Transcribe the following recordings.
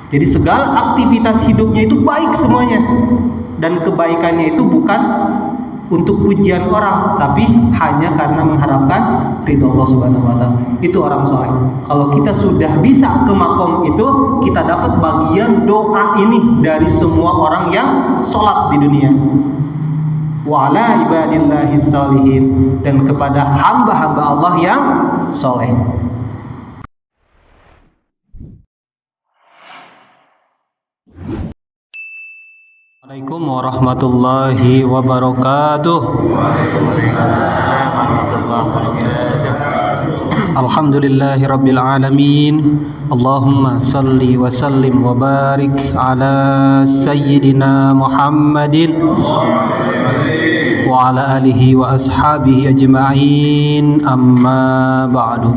Jadi segala aktivitas hidupnya itu baik semuanya, dan kebaikannya itu bukan untuk pujian orang, tapi hanya karena mengharapkan ridho Allah Subhanahu wa taala. Itu orang soleh. Kalau kita sudah bisa ke makom itu, kita dapat bagian doa ini dari semua orang yang sholat di dunia. Wa ala ibadillahis sholihin, dan kepada hamba-hamba Allah yang soleh. Assalamualaikum warahmatullahi wabarakatuh. Alhamdulillahi rabbil alamin. Allahumma salli wa sallim wa barik ala sayyidina Muhammadin wa ala alihi wa ashabihi ajma'in, amma ba'du.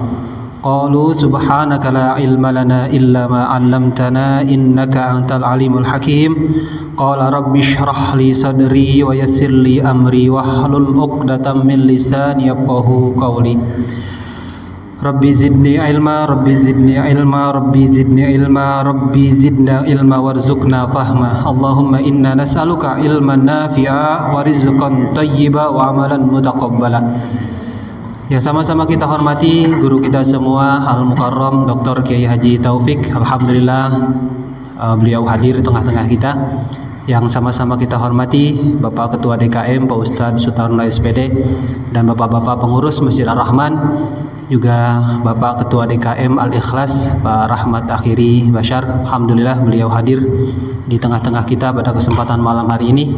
Qalu subhanaka la ilma lana illa ma 'allamtana innaka antal alimul hakim. Qala rabbi shrah li sadri wa yassir li amri wahlul 'uqdatam min lisani yafqahu qawli. Rabbi zidni ilma, rabbi zidni ilma, rabbi zidni ilma, rabbi zidna ilma warzuqna fahma. Allahumma inna nas'aluka ilman nafi'a wa rizqan thayyiba wa amalan mutaqabbala. Yang sama-sama kita hormati guru kita semua Al-Mukarram Dr. Kiai Haji Taufik. Alhamdulillah beliau hadir di tengah-tengah kita. Yang sama-sama kita hormati Bapak Ketua DKM Pak Ustadz Sutarno SPD, dan Bapak-Bapak pengurus Masjid Ar-Rahman, juga Bapak Ketua DKM Al-Ikhlas Pak Rahmat Akhiri Bashar. Alhamdulillah beliau hadir di tengah-tengah kita pada kesempatan malam hari ini.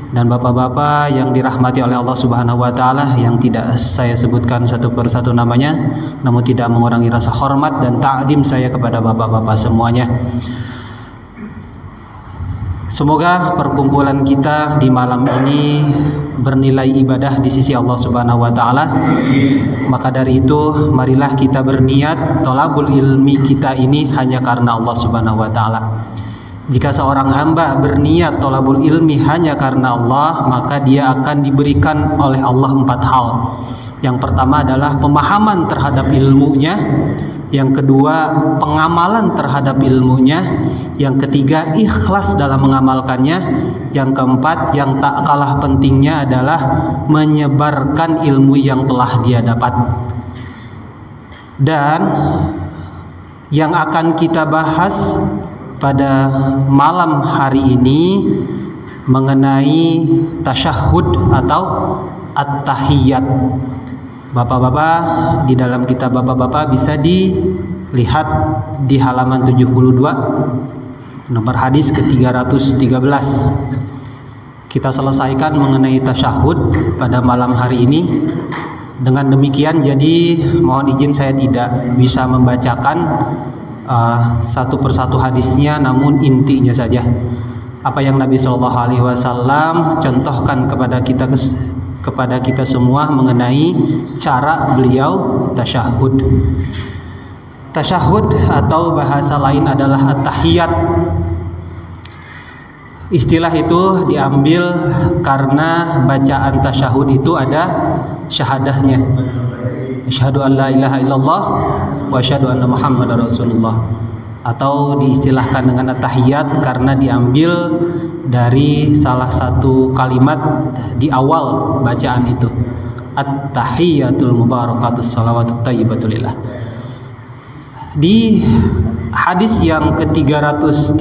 Dan bapak-bapak yang dirahmati oleh Allah Subhanahu wa taala, yang tidak saya sebutkan satu persatu namanya, namun tidak mengurangi rasa hormat dan ta'zim saya kepada bapak-bapak semuanya. Semoga perkumpulan kita di malam ini bernilai ibadah di sisi Allah Subhanahu wa taala. Maka dari itu, marilah kita berniat thalabul ilmi kita ini hanya karena Allah Subhanahu wa taala. Jika seorang hamba berniat thalabul ilmi hanya karena Allah, maka dia akan diberikan oleh Allah 4 hal. Yang pertama adalah pemahaman terhadap ilmunya, yang kedua pengamalan terhadap ilmunya, yang ketiga ikhlas dalam mengamalkannya, yang keempat yang tak kalah pentingnya adalah menyebarkan ilmu yang telah dia dapat. Dan yang akan kita bahas pada malam hari ini mengenai tasyahud atau at-tahiyyat. Bapak-bapak, di dalam kitab bapak-bapak bisa dilihat di halaman 72, nomor hadis ke-313. Kita selesaikan mengenai tasyahud pada malam hari ini. Dengan demikian, jadi mohon izin saya tidak bisa membacakan satu persatu hadisnya, namun intinya saja apa yang Nabi Shallallahu Alaihi Wasallam contohkan kepada kita semua mengenai cara beliau tasyahud. Tasyahud atau bahasa lain adalah at-tahiyyat. Istilah itu diambil karena bacaan tasyahud itu ada syahadahnya. Asyhadu an la ilaha illallah wa asyhadu anna Muhammadar Rasulullah, atau diistilahkan dengan at-tahiyyat karena diambil dari salah satu kalimat di awal bacaan itu, at-tahiyyatul mubarakatus salawatut thayyibatul lillah. Di hadis yang ke-313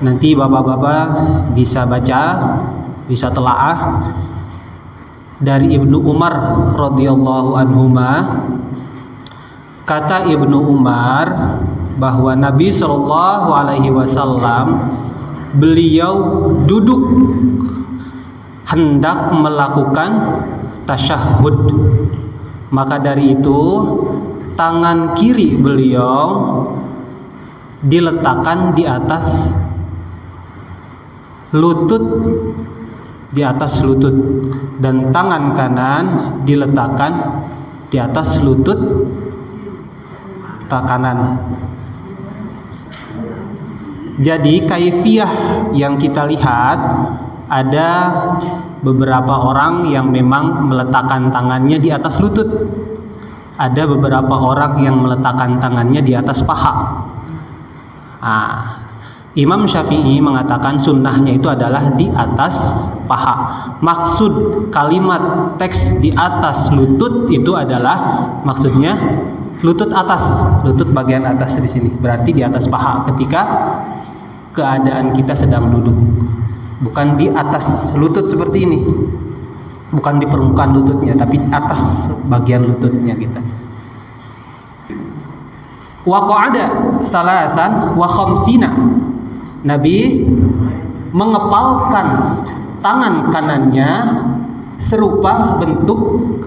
nanti bapak-bapak bisa baca, bisa telaah dari Ibnu Umar radhiyallahu anhuma. Kata Ibnu Umar bahwa Nabi Shallallahu Alaihi Wasallam beliau duduk hendak melakukan tasyahud, maka dari itu tangan kiri beliau diletakkan di atas lutut, dan tangan kanan diletakkan di atas lutut kanan. Jadi kaifiyah yang kita lihat, ada beberapa orang yang memang meletakkan tangannya di atas lutut, ada beberapa orang yang meletakkan tangannya di atas paha. Imam Syafi'i mengatakan sunnahnya itu adalah di atas paha. Maksud kalimat teks di atas lutut itu adalah maksudnya lutut atas, lutut bagian atas di sini. Berarti di atas paha ketika keadaan kita sedang duduk. Bukan di atas lutut seperti ini. Bukan di permukaan lututnya, tapi di atas bagian lututnya kita. Wa qa'ada salasan wa khamsina. Nabi mengepalkan tangan kanannya serupa bentuk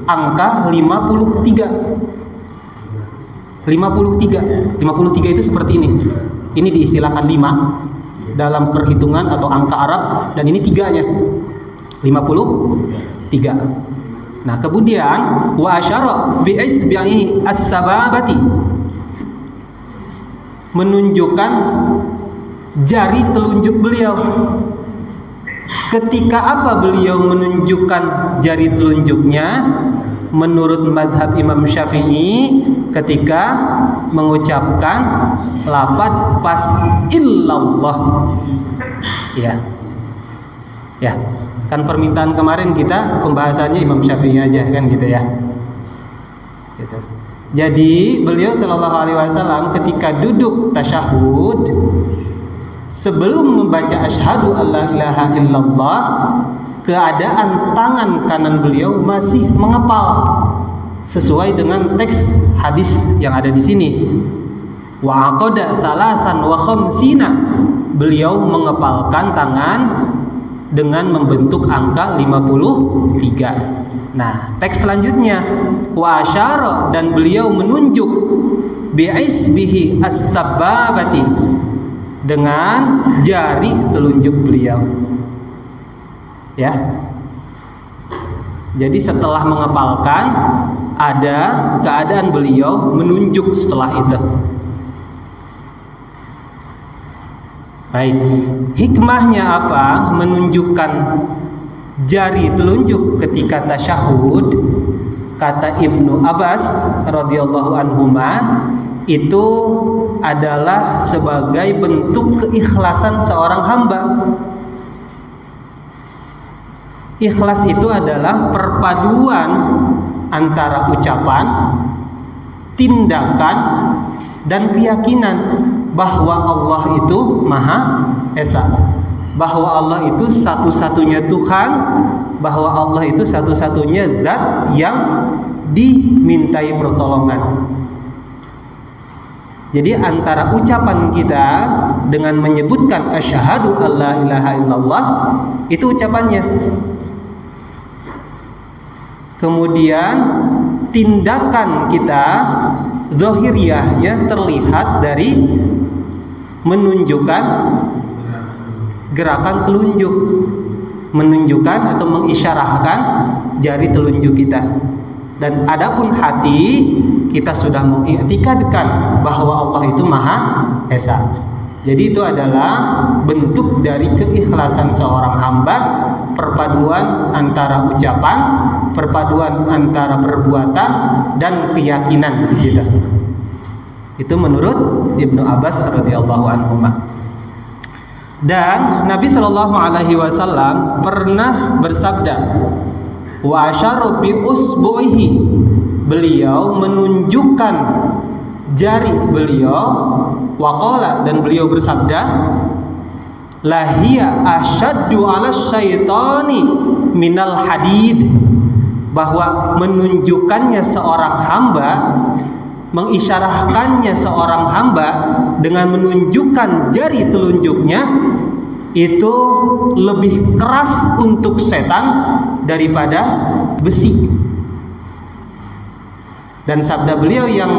angka 53. 53 itu seperti ini. Ini diistilahkan 5 dalam perhitungan atau angka Arab, dan ini 3-nya 53. Nah, kemudian wa asyara bi isbi'i as-sababati, menunjukkan jari telunjuk beliau. Ketika apa beliau menunjukkan jari telunjuknya? Menurut madhab Imam Syafi'i, ketika mengucapkan lafaz pas illallah. Ya, kan permintaan kemarin kita pembahasannya Imam Syafi'i aja kan gitu ya. Gitu. Jadi beliau Shallallahu Alaihi Wasallam ketika duduk tasyahud, sebelum membaca asyhadu alla ilaha illallah, keadaan tangan kanan beliau masih mengepal sesuai dengan teks hadis yang ada di sini. Wa aqada salasan wa khamsina, beliau mengepalkan tangan dengan membentuk angka 53. Nah, teks selanjutnya wa asyara, dan beliau menunjuk bi'isbihi as-sababati, dengan jari telunjuk beliau. Ya. Jadi setelah mengepalkan, ada keadaan beliau menunjuk setelah itu. Baik, hikmahnya apa menunjukkan jari telunjuk ketika tasyahud? Kata Ibnu Abbas radhiyallahu anhuma, itu adalah sebagai bentuk keikhlasan seorang hamba. Ikhlas itu adalah perpaduan antara ucapan, tindakan, dan keyakinan bahwa Allah itu Maha Esa, bahwa Allah itu satu-satunya Tuhan, bahwa Allah itu satu-satunya zat yang dimintai pertolongan. Jadi antara ucapan kita dengan menyebutkan asyhadu alla ilaha illallah, itu ucapannya. Kemudian tindakan kita zahiriyahnya terlihat dari menunjukkan gerakan telunjuk, menunjukkan atau mengisyarahkan jari telunjuk kita. Dan adapun hati, kita sudah mengiktikadkan bahwa Allah itu Maha Esa. Jadi itu adalah bentuk dari keikhlasan seorang hamba, perpaduan antara ucapan, perpaduan antara perbuatan dan keyakinan di situ. Itu menurut Ibnu Abbas radhiyallahu anhu. Dan Nabi Shallallahu Alaihi Wasallam pernah bersabda, wa asyaru bi usbu'ihi, beliau menunjukkan jari beliau, waqala, dan beliau bersabda, lahiya asyaddu 'ala syaitani minal hadid, bahwa menunjukkannya seorang hamba, mengisyarahkannya seorang hamba dengan menunjukkan jari telunjuknya, itu lebih keras untuk setan daripada besi. Dan sabda beliau yang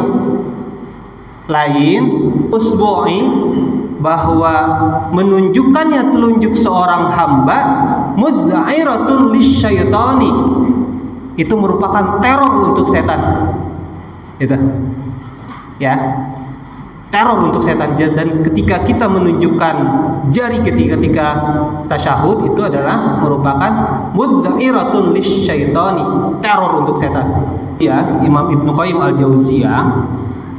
lain, usbu'i, bahwa menunjukkannya telunjuk seorang hamba mudza'iratun lisyaitani, itu merupakan teror untuk setan. Itu ya, teror untuk setan. Dan ketika kita menunjukkan jari ketika tasyahud, itu adalah merupakan mudza'iratun lisyaitani, teror untuk setan. Ya, Imam Ibnu Qayyim al-Jauziyah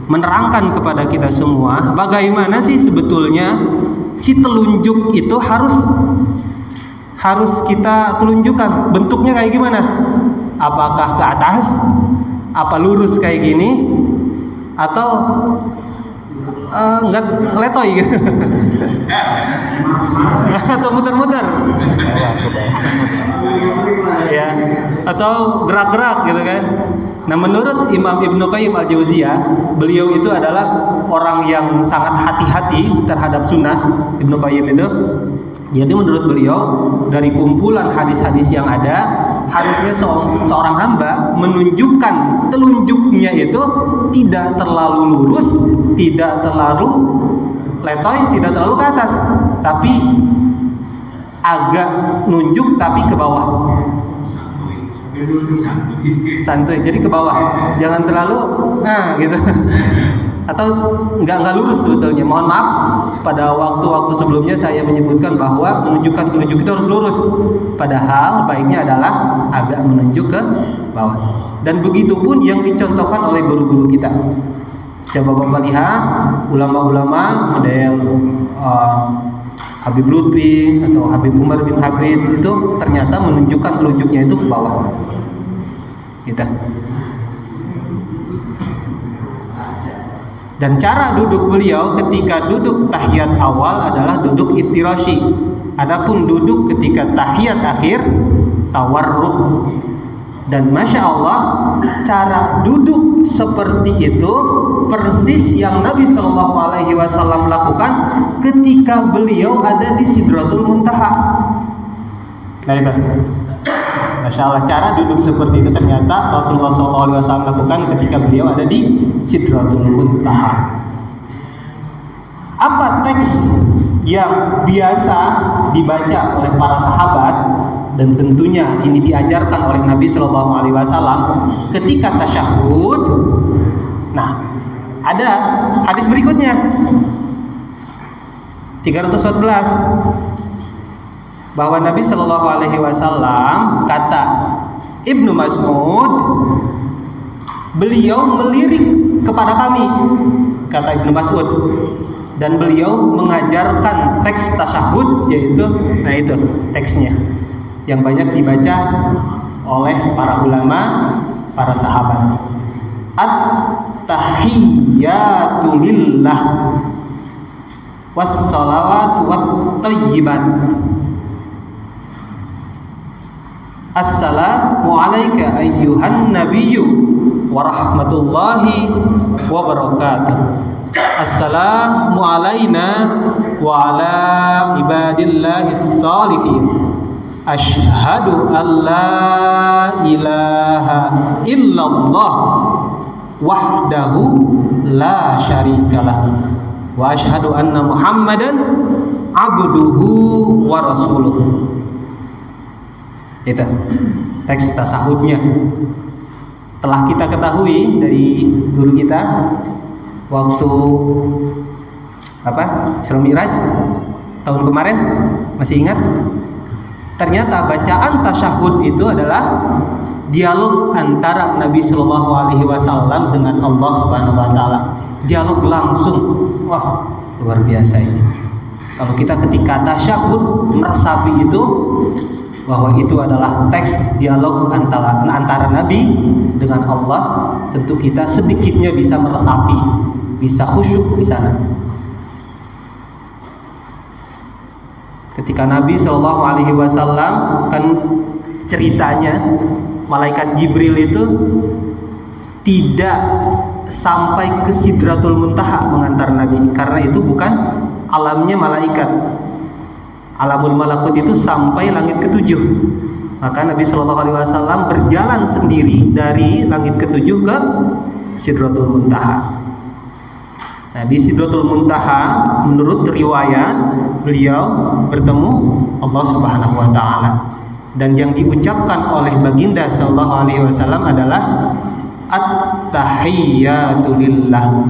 menerangkan kepada kita semua bagaimana sih sebetulnya si telunjuk itu harus kita telunjukkan. Bentuknya kayak gimana? Apakah ke atas? Apa lurus kayak gini? Atau enggak letoy gitu? Atau muter-muter? Ya, atau gerak-gerak gitu kan? Nah, menurut Imam Ibnu Qayyim al-Jauziyah, beliau itu adalah orang yang sangat hati-hati terhadap sunnah. Ibnu Qayyim itu, jadi menurut beliau dari kumpulan hadis-hadis yang ada, harusnya seorang hamba menunjukkan telunjuknya itu tidak terlalu lurus, tidak terlalu letoy, tidak terlalu ke atas, tapi agak nunjuk tapi ke bawah. Santuy, jadi ke bawah, jangan terlalu gitu. Atau nggak lurus sebetulnya. Mohon maaf, pada waktu-waktu sebelumnya saya menyebutkan bahwa menunjukkan telunjuk itu harus lurus, padahal baiknya adalah agak menunjuk ke bawah. Dan begitu pun yang dicontohkan oleh guru-guru kita. Coba Bapak lihat ulama-ulama model Habib Lutfi atau Habib Umar bin Hafiz itu ternyata menunjukkan telunjuknya itu ke bawah. Gitu. Dan cara duduk beliau ketika duduk tahiyat awal adalah duduk iftirashi. Adapun duduk ketika tahiyat akhir tawarruk. Dan Masya Allah, cara duduk seperti itu persis yang Nabi SAW lakukan ketika beliau ada di Sidratul Muntaha. Nah itu, Masya Allah, cara duduk seperti itu ternyata Rasulullah SAW lakukan ketika beliau ada di Sidratul Muntaha. Apa teks yang biasa dibaca oleh para sahabat, dan tentunya ini diajarkan oleh Nabi SAW ketika tasyahud? Nah, ada hadis berikutnya 314 bahwa Nabi SAW kata Ibnu Mas'ud, beliau melirik kepada kami, kata Ibnu Mas'ud, dan beliau mengajarkan teks tasyahud, yaitu nah itu teksnya yang banyak dibaca oleh para ulama, para sahabat. At-tahiyyatu lillah was-salawatu wat-thayyibat. Assalamu alayka ayyuhan nabiyyu wa rahmatullahi wa barakatuh. Assalamu alayna wa ala ibadillahis salihin. Asyhadu an la ilaha illallah wahdahu la syarikalah wa asyhadu anna Muhammadan abduhu wa rasuluh. Itu teks tasahudnya. Telah kita ketahui dari guru kita waktu Isra Mi'raj tahun kemarin, masih ingat? Ternyata bacaan tasyahud itu adalah dialog antara Nabi Shallallahu Alaihi Wasallam dengan Allah Subhanahu Wa Taala. Dialog langsung, wah luar biasa ini. Kalau kita ketika tasyahud meresapi itu, bahwa itu adalah teks dialog antara Nabi dengan Allah, tentu kita sedikitnya bisa meresapi, bisa khusyuk di sana. Ketika Nabi Shallallahu Alaihi Wasallam, kan ceritanya malaikat Jibril itu tidak sampai ke Sidratul Muntaha mengantar Nabi, karena itu bukan alamnya malaikat. Alamul malakut itu sampai langit ketujuh. Maka Nabi Shallallahu Alaihi Wasallam berjalan sendiri dari langit ketujuh ke Sidratul Muntaha. Nah, di Sidratul Muntaha menurut riwayat beliau bertemu Allah Subhanahu Wa Taala, dan yang diucapkan oleh baginda Sallallahu Alaihi Wasallam adalah At-tahiyyatu lillah,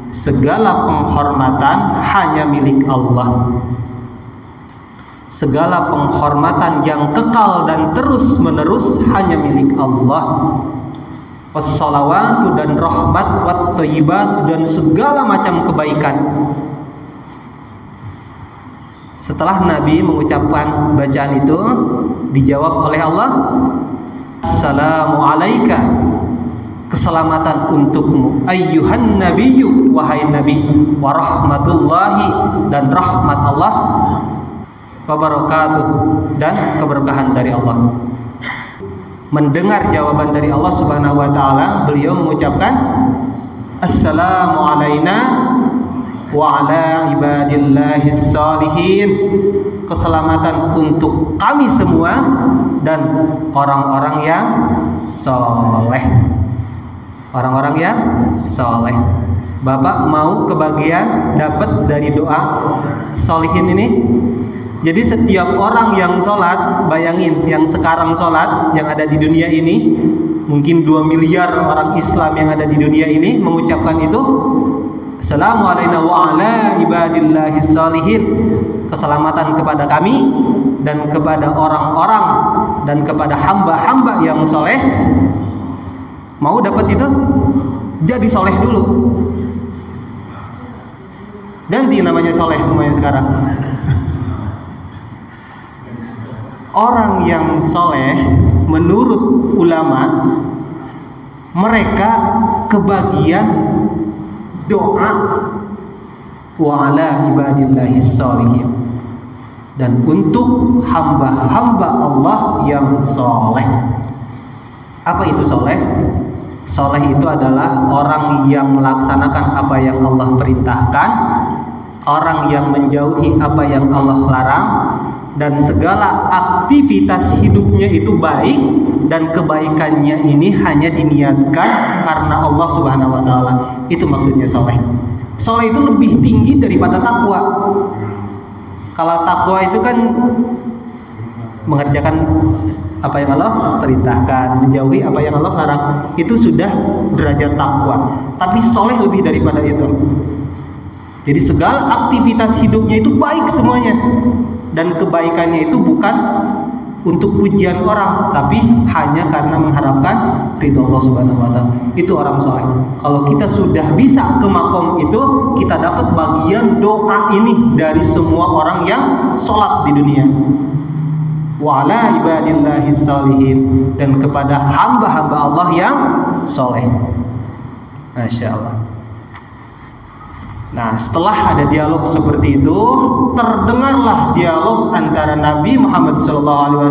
segala penghormatan hanya milik Allah. Segala penghormatan yang kekal dan terus menerus hanya milik Allah. wassalawatu dan rahmat, watthayyibatu dan segala macam kebaikan. Setelah Nabi mengucapkan bacaan itu, dijawab oleh Allah, assalamu alaika, keselamatan untukmu ayyuhan nabiyyu, wahai nabi, wa rahmatullahi dan rahmat Allah, wa barakatuh dan keberkahan dari Allah. Mendengar jawaban dari Allah Subhanahu wa taala, beliau mengucapkan assalamu alaina wa ala ibadillahis shalihin, keselamatan untuk kami semua dan orang-orang yang soleh. Orang-orang yang soleh. Bapak mau kebagian dapat dari doa sholihin ini? Jadi setiap orang yang sholat, bayangin yang sekarang sholat, yang ada di dunia ini, mungkin 2 miliar orang Islam yang ada di dunia ini mengucapkan itu, assalamualaikum wa ala ibadillahis shalihin, keselamatan kepada kami dan kepada orang-orang dan kepada hamba-hamba yang soleh. Mau dapat itu? Jadi soleh dulu. Ganti namanya soleh semuanya sekarang. Orang yang soleh menurut ulama, mereka kebagian doa wa ala ibadillahis sholihin, dan untuk hamba-hamba Allah yang soleh. Apa itu soleh? Soleh itu adalah orang yang melaksanakan apa yang Allah perintahkan, orang yang menjauhi apa yang Allah larang, dan segala aktivitas hidupnya itu baik, dan kebaikannya ini hanya diniatkan karena Allah Subhanahu wa taala. Itu maksudnya soleh. Soleh itu lebih tinggi daripada takwa. Kalau takwa itu kan mengerjakan apa yang Allah perintahkan, menjauhi apa yang Allah larang, itu sudah derajat takwa. Tapi soleh lebih daripada itu. Jadi segala aktivitas hidupnya itu baik semuanya, dan kebaikannya itu bukan untuk pujian orang, tapi hanya karena mengharapkan ridho Allah Subhanahu wa taala. Itu orang soleh. Kalau kita sudah bisa ke makom itu, kita dapat bagian doa ini dari semua orang yang sholat di dunia. Wa ala ibadillahis sholihin, dan kepada hamba-hamba Allah yang soleh. Masya Allah. Nah, setelah ada dialog seperti itu, terdengarlah dialog antara Nabi Muhammad SAW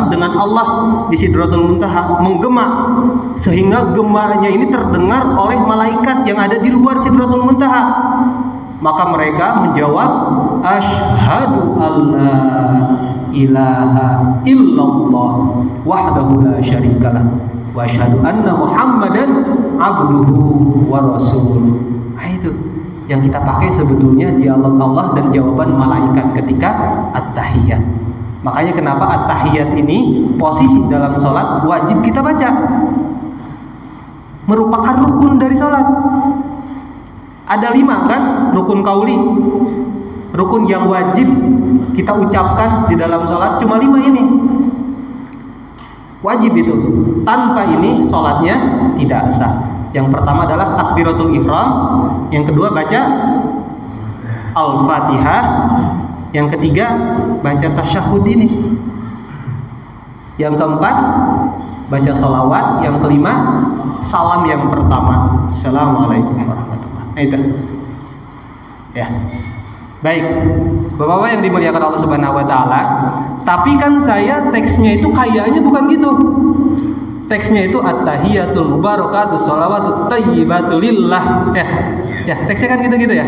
dengan Allah di Sidratul Muntaha, menggema, sehingga gemanya ini terdengar oleh malaikat yang ada di luar Sidratul Muntaha. Maka mereka menjawab, asyhadu alla ilaha illallah wahdahu la syarikalah wa asyhadu anna Muhammadan abduhu wa rasuluh. Nah, itu yang kita pakai sebetulnya dialog Allah dan jawaban malaikat ketika at-tahiyat. Makanya kenapa at-tahiyat ini posisi dalam sholat wajib kita baca, merupakan rukun dari sholat. Ada 5 kan rukun kauli, rukun yang wajib kita ucapkan di dalam sholat, cuma 5 ini wajib. Itu tanpa ini sholatnya tidak sah. Yang pertama adalah takbiratul ihram, yang kedua baca al-fatihah, yang ketiga baca tasyahud ini, yang keempat baca sholawat, yang kelima salam yang pertama, assalamualaikum warahmatullahi wabarakatuh. Itu ya. Baik, Bapak-bapak yang dimuliakan Allah Subhanahu wa taala, tapi kan saya teksnya itu kayaknya bukan gitu. Teksnya itu at-tahiyatul mubarakatuh sholawatut thayyibatu lillah. Ya, teksnya kan gitu-gitu ya.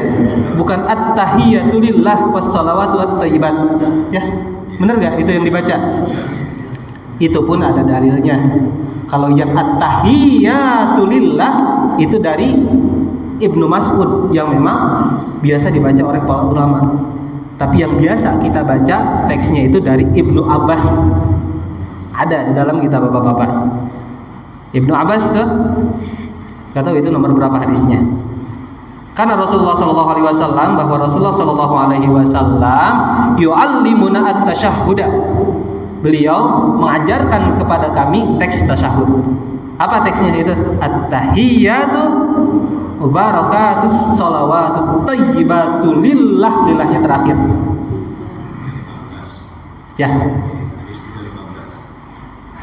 Bukan at-tahiyatu lillah was-sholawatu wat-thayyibat. Ya. Benar enggak itu yang dibaca? Itu pun ada dalilnya. Kalau yang at-tahiyatu lillah itu dari Ibnu Mas'ud yang memang biasa dibaca oleh para ulama. Tapi yang biasa kita baca teksnya itu dari Ibnu Abbas. Ada di dalam kitab Bapak-bapak. Ibnu Abbas tuh, gak tahu itu nomor berapa hadisnya. Karena Rasulullah Shallallahu Alaihi Wasallam, bahwa Rasulullah Shallallahu Alaihi Wasallam yu'allimuna at-tasyahhuda. Beliau mengajarkan kepada kami teks tasyahud. Apa teksnya itu? At-tahiyyatu mubarakatus sholawatu thayyibatu lillahnya terakhir. Ya.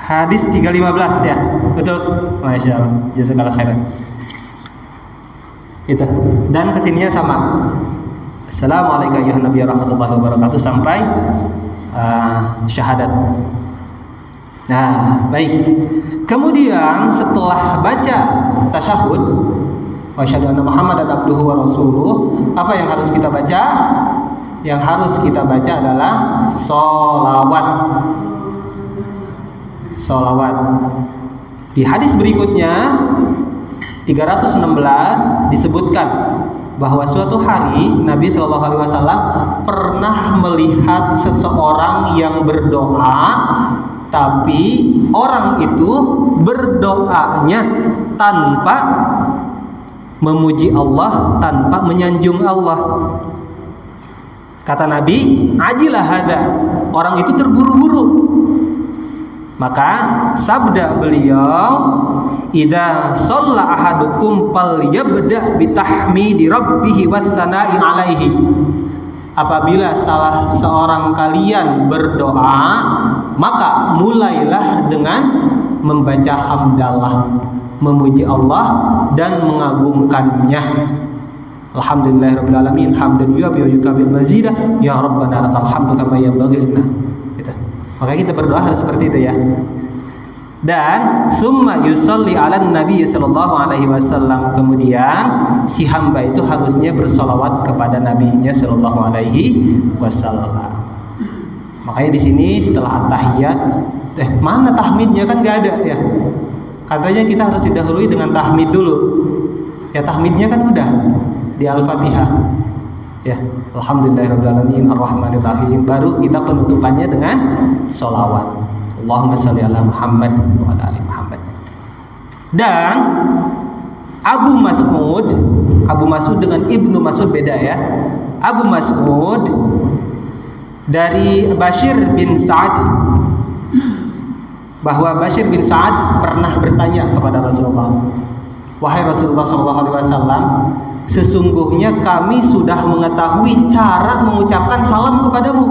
Hadis 315 ya. Betul. Masya Allah. Jazakallahu khairan. Itu. Dan kesininya sama. Assalamualaikum warahmatullahi wabarakatuh sampai syahadat. Nah, baik. Kemudian setelah baca tasyahud, wa asyhadu anna Muhammadan abduhu wa rasuluh, apa yang harus kita baca? Yang harus kita baca adalah sholawat. Sholawat. Di hadis berikutnya 316 disebutkan bahwa suatu hari Nabi Shallallahu Alaihi Wasallam pernah melihat seseorang yang berdoa, tapi orang itu berdoanya tanpa memuji Allah, tanpa menyanjung Allah. Kata Nabi, ajilah hada, orang itu terburu-buru. Maka sabda beliau, idza shalla ahadukum falyabda bitahmidi rabbih wassana'i alaihi. Apabila salah seorang kalian berdoa, maka mulailah dengan membaca hamdalah, memuji Allah dan mengagungkannya. Alhamdulillahirabbil alamin, hamdan yu'abbi wa yukabil mazidah, ya rabbana lakal hamdu kama yanbaghi lana. Gitu. Maka kita berdoa harus seperti itu ya. Dan summa yusolli ala nabi sallallahu alaihi wasallam, kemudian si hamba itu harusnya bersolawat kepada nabinya sallallahu alaihi wasallam. Makanya di sini setelah tahiyat, mana tahmidnya kan nggak ada ya. Katanya kita harus didahului dengan tahmid dulu. Ya tahmidnya kan udah di Al-Fatihah. Ya, alhamdulillahirabbil alamin arrahmanir rahim, baru kita penutupannya dengan sholawat. Allahumma shalli ala Muhammad wa ala ali Muhammad. Dan Abu Mas'ud dengan Ibnu Mas'ud beda ya. Abu Mas'ud dari Bashir bin Sa'ad, bahwa Bashir bin Sa'ad pernah bertanya kepada Rasulullah, wahai Rasulullah SAW, sesungguhnya kami sudah mengetahui cara mengucapkan salam kepadamu.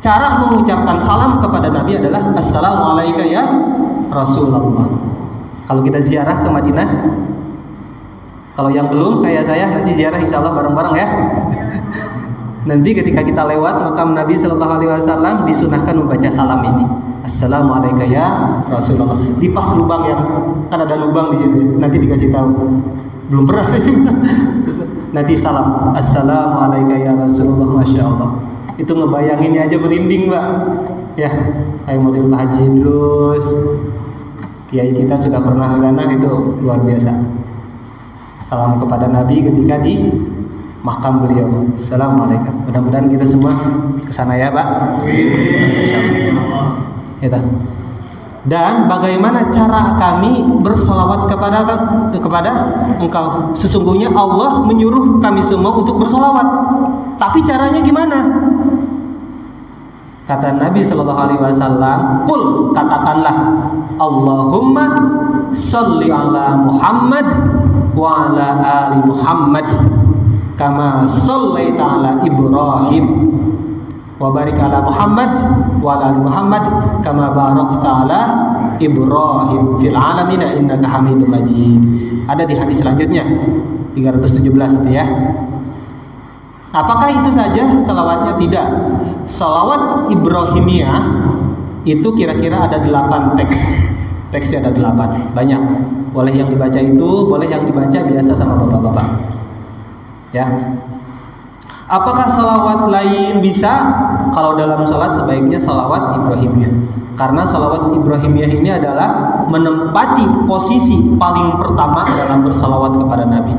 Cara mengucapkan salam kepada Nabi adalah Assalamualaikum ya Rasulullah. Kalau kita ziarah ke Madinah, kalau yang belum kayak saya, nanti ziarah insya Allah bareng-bareng ya. Nanti ketika kita lewat makam Nabi Sallallahu Alaihi Wasallam, disunahkan membaca salam ini, Assalamualaikum ya Rasulullah. Di pas lubang yang kan ada lubang di situ, nanti dikasih tahu. Belum pernah saya juga. Nanti salam Assalamualaikum ya Rasulullah, masya Allah. Itu ngebayanginnya aja merinding Mbak. Ya, kayak model Pak Haji Idrus, kiai kita sudah pernah ke sana, itu luar biasa. Salam kepada Nabi ketika di makam beliau. Assalamualaikum. Mudah-mudahan kita semua ke sana ya, Pak. Insyaallah. Ya, dan bagaimana cara kami bersolawat kepada engkau? Sesungguhnya Allah menyuruh kami semua untuk bersolawat. Tapi caranya gimana? Kata Nabi Sallallahu Alaihi Wasallam, "Qul, katakanlah, Allahumma sholli ala Muhammad wa ala ali Muhammad, kama shollaita ala Ibrahim, wa barik ala Muhammad wa ala ali Muhammad, kama barakta ala Ibrahim fil alamin innaka Hamidum Majid." Ada di hadis selanjutnya 317 ya. Apakah itu saja salawatnya? Tidak. Salawat Ibrahimiyah itu kira-kira ada 8 teks. Teksnya ada 8, banyak. Boleh yang dibaca itu, boleh yang dibaca biasa sama bapak-bapak. Ya. Apakah salawat lain bisa? Kalau dalam salat sebaiknya salawat Ibrahimiyah. Karena salawat Ibrahimiyah ini adalah menempati posisi paling pertama dalam bersalawat kepada Nabi.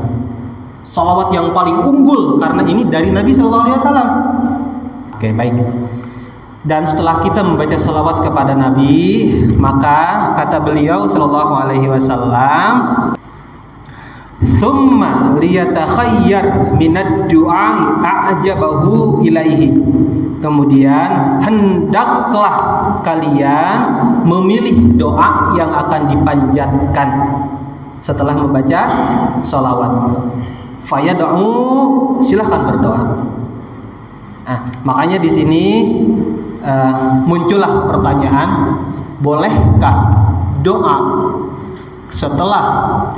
Salawat yang paling unggul karena ini dari Nabi Sallallahu Alaihi Wasallam. Oke, baik. Dan setelah kita membaca salawat kepada Nabi, maka kata beliau Sallallahu Alaihi Wasallam, thumma liyatakhayyar minad du'ai a'jabahu ilaihi. Kemudian hendaklah kalian memilih doa yang akan dipanjatkan setelah membaca sholawat. Fayad'u, silahkan berdoa. Nah, makanya di sini muncullah pertanyaan, bolehkah doa setelah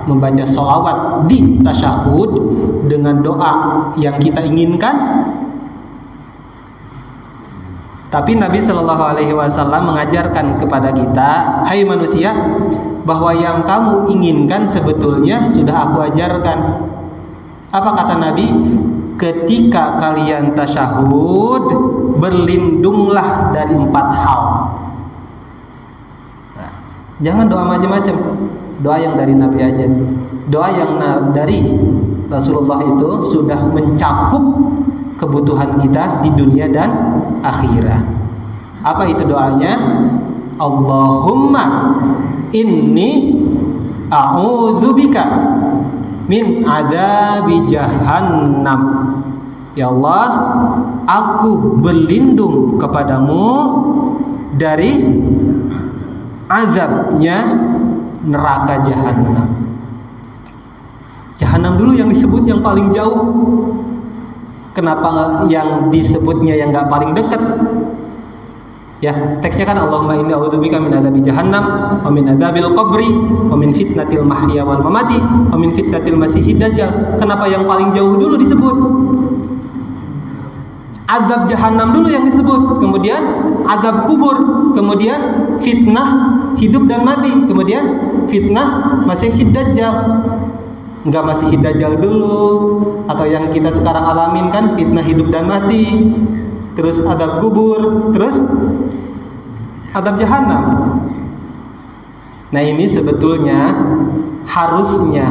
membaca sholawat di tasyahud dengan doa yang kita inginkan? Tapi Nabi Shallallahu Alaihi Wasallam mengajarkan kepada kita, hai manusia, bahwa yang kamu inginkan sebetulnya sudah aku ajarkan. Apa kata Nabi? Ketika kalian tasyahud, berlindunglah dari 4 hal. Nah, jangan doa macam-macam, doa yang dari Nabi aja. Doa yang dari Rasulullah itu sudah mencakup kebutuhan kita di dunia dan akhirat. Apa itu doanya? Allahumma inni a'udzubika min adzabi jahannam. Ya Allah, aku berlindung kepadamu dari azabnya neraka jahanam. Jahanam dulu yang disebut yang paling jauh. Kenapa yang disebutnya yang nggak paling dekat? Ya, teksnya kan Allahumma inni a'udzubika min adzabi jahannam wa min adzabil qabri wa min fitnatil mahya wal mamati wa min fitnatil masiihid dajjal. Kenapa yang paling jauh dulu disebut? Azab jahanam dulu yang disebut, kemudian azab kubur, kemudian fitnah hidup dan mati, kemudian fitnah masiihid dajjal. Enggak masiihid dajjal dulu, atau yang kita sekarang alamin kan fitnah hidup dan mati, terus azab kubur, terus azab jahanam. Nah, ini sebetulnya harusnya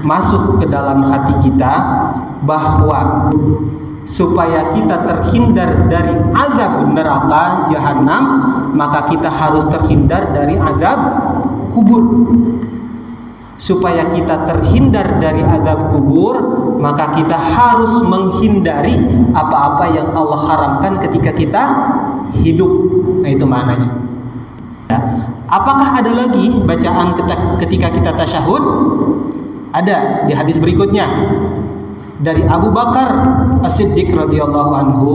masuk ke dalam hati kita, bahwa supaya kita terhindar dari azab neraka jahanam, maka kita harus terhindar dari azab kubur. Supaya kita terhindar dari azab kubur, maka kita harus menghindari apa-apa yang Allah haramkan ketika kita hidup. Nah, itu maknanya. Ya. Apakah ada lagi bacaan ketika kita tasyahud? Ada di hadis berikutnya dari Abu Bakar As-Siddiq radhiyallahu anhu,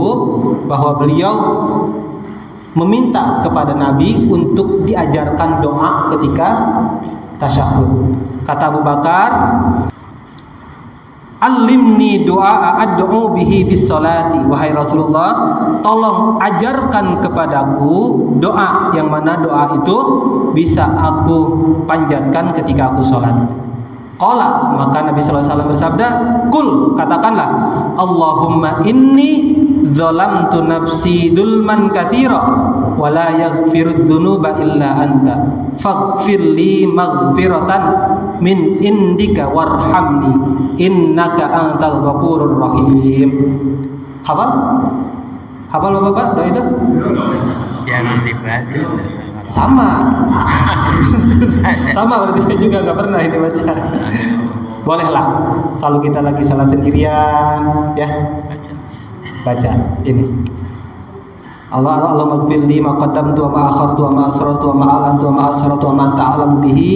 bahwa beliau meminta kepada Nabi untuk diajarkan doa ketika tasyahud. Kata Abu Bakar, "Alimni doa ad'u bihi bis salati." Wahai Rasulullah, tolong ajarkan kepadaku doa yang mana doa itu bisa aku panjatkan ketika aku sholat. Qala, maka Nabi sallallahu alaihi wasallam bersabda, "Qul," katakanlah, "Allahumma inni zalamtu nafsi dzulman katsira wa la yaghfirudz dzunuba illa anta faghfir li maghfiratan min indika warhamni innaka antal ghafurur rahim." Hafal? Hafal Bapak doa itu? Jangan dibaca. Sama. Sama berarti saya juga nggak pernah ini baca. Bolehlah kalau kita lagi salat sendirian, ya. Baca ini. Allahumma ighfir li ma qaddamtu wa ma akhartu wa ma asrartu wa ma a'lantu wa ma asrartu wa ma anta a'lamu bihi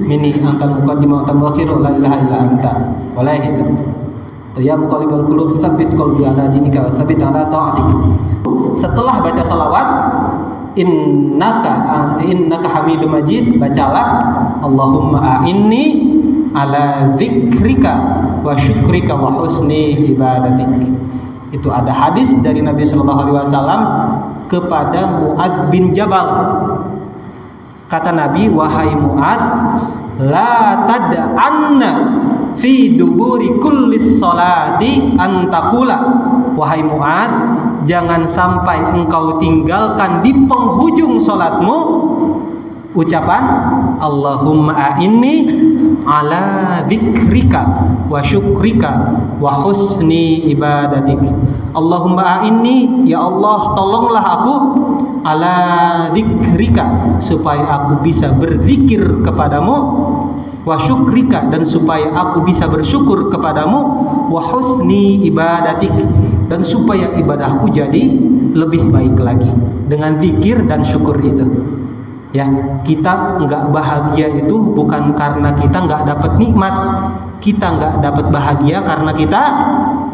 minni antal muqaddim wa antal muakhir la ilaha illa anta wa la ilaha illa anta ya muqallibal qulub tsabbit qalbi ala dinika wa tsabbit ala ta'atik. Setelah baca salawat, innaka hamidum majid, bacalah Allahumma a'inni ala dzikrika wa syukrika wa husni ibadatik. Itu ada hadis dari Nabi Shallallahu Alaihi Wasallam kepada Mu'adz bin Jabal. Kata Nabi, wahai Mu'adz, la tad'anna fi duburi kulli sholati antakula. Wahai Mu'adz, jangan sampai engkau tinggalkan di penghujung sholatmu ucapan Allahumma a'inni ala dzikrika wa syukrika wa husni ibadatik. Allahumma a'inni, ya Allah tolonglah aku, ala dzikrika, supaya aku bisa berzikir kepadamu, wa syukrika, dan supaya aku bisa bersyukur kepadamu, wa husni ibadatik, dan supaya ibadahku jadi lebih baik lagi dengan zikir dan syukur itu. Ya, kita nggak bahagia itu bukan karena kita nggak dapat nikmat, kita nggak dapat bahagia karena kita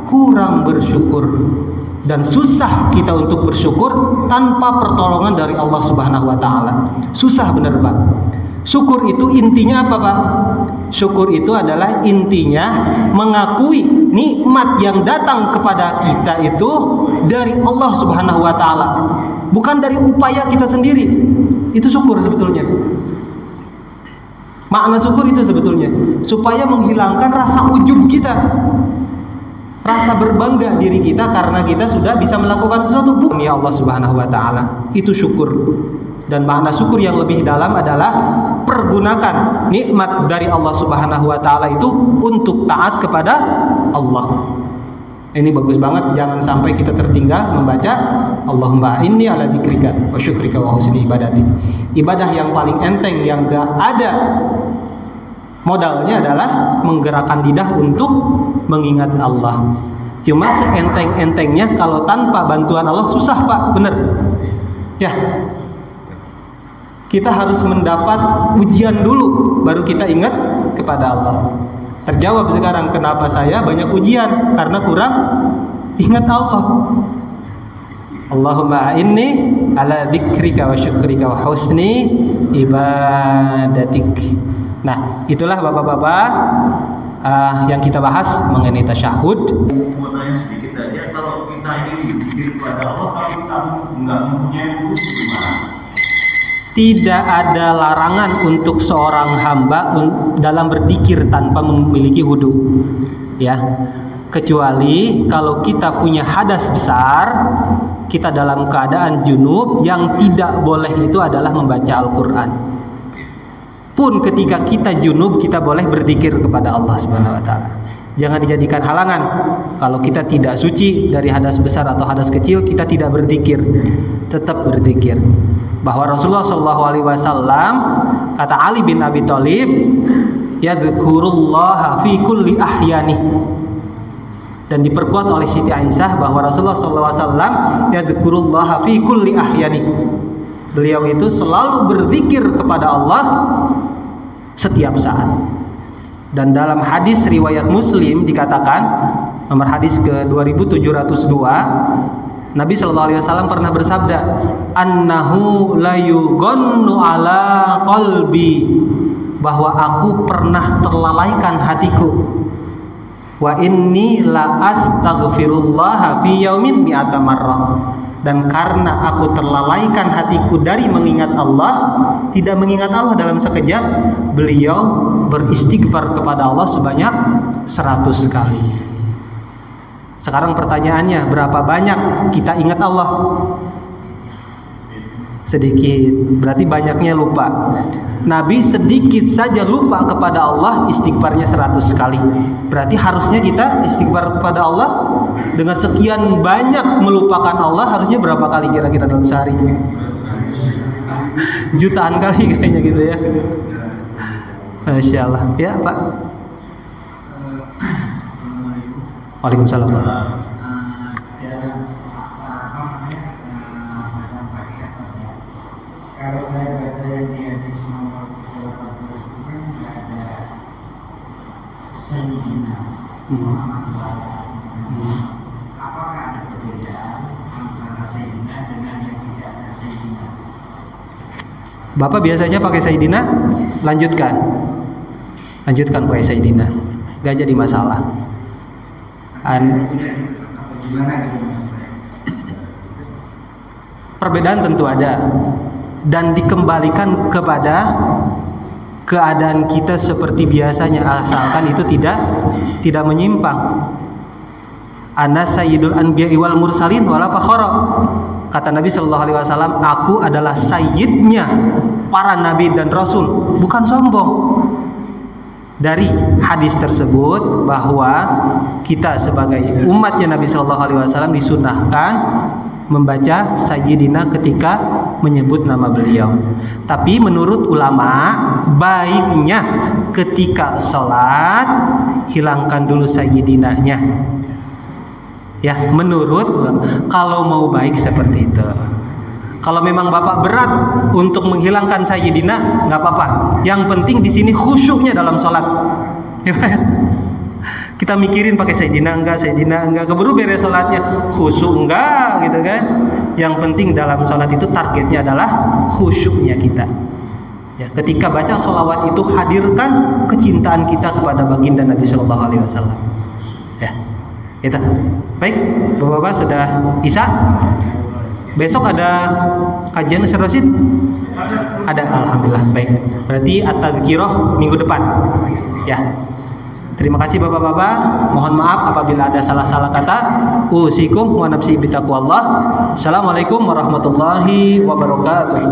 kurang bersyukur, dan susah kita untuk bersyukur tanpa pertolongan dari Allah Subhanahu wa taala. Susah bener, Pak. Syukur itu intinya apa, Pak? Syukur itu adalah intinya mengakui nikmat yang datang kepada kita itu dari Allah Subhanahu wa taala, bukan dari upaya kita sendiri. Itu syukur sebetulnya. Makna syukur itu sebetulnya supaya menghilangkan rasa ujub kita, rasa berbangga diri kita karena kita sudah bisa melakukan sesuatu. Ya Allah Subhanahu wa taala, itu syukur. Dan makna syukur yang lebih dalam adalah pergunakan nikmat dari Allah Subhanahu wa taala itu untuk taat kepada Allah. Ini bagus banget, jangan sampai kita tertinggal membaca Allahumma inni ala dzikrika wa syukrika wa husni ibadatik. Ibadah yang paling enteng yang gak ada modalnya adalah menggerakkan lidah untuk mengingat Allah. Cuma seenteng-entengnya kalau tanpa bantuan Allah susah, Pak, bener ya. Kita harus mendapat ujian dulu baru kita ingat kepada Allah. Terjawab sekarang kenapa saya banyak ujian, karena kurang ingat Allah. Allahumma inni ala dzikrika wa syukrika wa husni ibadatik. Nah, itulah Bapak-bapak yang kita bahas mengenai tasyahud. Mau tanya sedikit aja, kalau kita ini berzikir kepada Allah tapi kita nggak mempunyai wudu gimana? Tidak ada larangan untuk seorang hamba dalam berzikir tanpa memiliki wudu, ya. Kecuali kalau kita punya hadas besar, kita dalam keadaan junub, yang tidak boleh itu adalah membaca Al-Quran. Pun ketika kita junub, kita boleh berzikir kepada Allah Subhanahu wa taala. Jangan dijadikan halangan. Kalau kita tidak suci dari hadas besar atau hadas kecil, kita tidak berzikir, tetap berzikir. Bahwa Rasulullah SAW, kata Ali bin Abi Thalib, yadhkurullaha fi kulli ahyani, dan diperkuat oleh Siti Aisyah bahwa Rasulullah SAW yadhkurullaha fi kulli ahyani. Beliau itu selalu berzikir kepada Allah setiap saat. Dan dalam hadis riwayat Muslim dikatakan, nomor hadis ke 2702, Nabi SAW pernah bersabda, annahu la yughannu ala qalbi, bahwa aku pernah terlalaikan hatiku, wa inni la astaghfirullah fi yaumin mi'ata marrah, dan karena aku terlalaikan hatiku dari mengingat Allah, tidak mengingat Allah dalam sekejap, beliau beristighfar kepada Allah sebanyak 100 kali. Sekarang pertanyaannya, berapa banyak kita ingat Allah? Sedikit, berarti banyaknya lupa. Nabi sedikit saja lupa kepada Allah, istighfarnya 100 kali. Berarti harusnya kita istighfar kepada Allah dengan sekian banyak melupakan Allah, harusnya berapa kali kira-kira dalam sehari? Jutaan kali kayaknya gitu ya. Masya Allah. Ya Pak. Waalaikumsalam. Kalau saya baca yang di hadis nomor 18 itu kan tidak ada Sayyidina Muhammad. Apakah ada perbedaan antara Sayyidina dengan yang tidak ada Sayyidina? Bapak biasanya pakai Sayyidina? Lanjutkan pakai Sayyidina, gak jadi masalah. Perbedaan tentu ada, dan dikembalikan kepada keadaan kita seperti biasanya, asalkan itu tidak menyimpang. Ana sayyidul anbiya'i wal mursalin wala fakhara. Kata Nabi sallallahu alaihi wasallam, aku adalah sayyidnya para nabi dan rasul, bukan sombong. Dari hadis tersebut bahwa kita sebagai umatnya Nabi sallallahu alaihi wasallam disunahkan membaca sayyidina ketika menyebut nama beliau. Tapi menurut ulama, baiknya ketika sholat hilangkan dulu sayyidinanya. Ya, menurut ulama, kalau mau baik seperti itu. Kalau memang Bapak berat untuk menghilangkan sayyidina, nggak apa-apa. Yang penting di sini khusyuknya dalam sholat. Kita mikirin pakai sayyidina enggak, keburu beres sholatnya, khusyuk enggak, gitu kan? Yang penting dalam sholat itu targetnya adalah khusyuknya kita. Ya, ketika baca sholawat itu hadirkan kecintaan kita kepada baginda Nabi Shallallahu Alaihi Wasallam. Ya, itu. Baik, bapak-bapak sudah isya. Besok ada kajian Ustaz Rosid? Ada, alhamdulillah. Baik, berarti at-tadhkirah minggu depan. Ya. Terima kasih bapak-bapak. Mohon maaf apabila ada salah-salah kata. Usikum wa nafsi bitaqwallah. Assalamualaikum warahmatullahi wabarakatuh.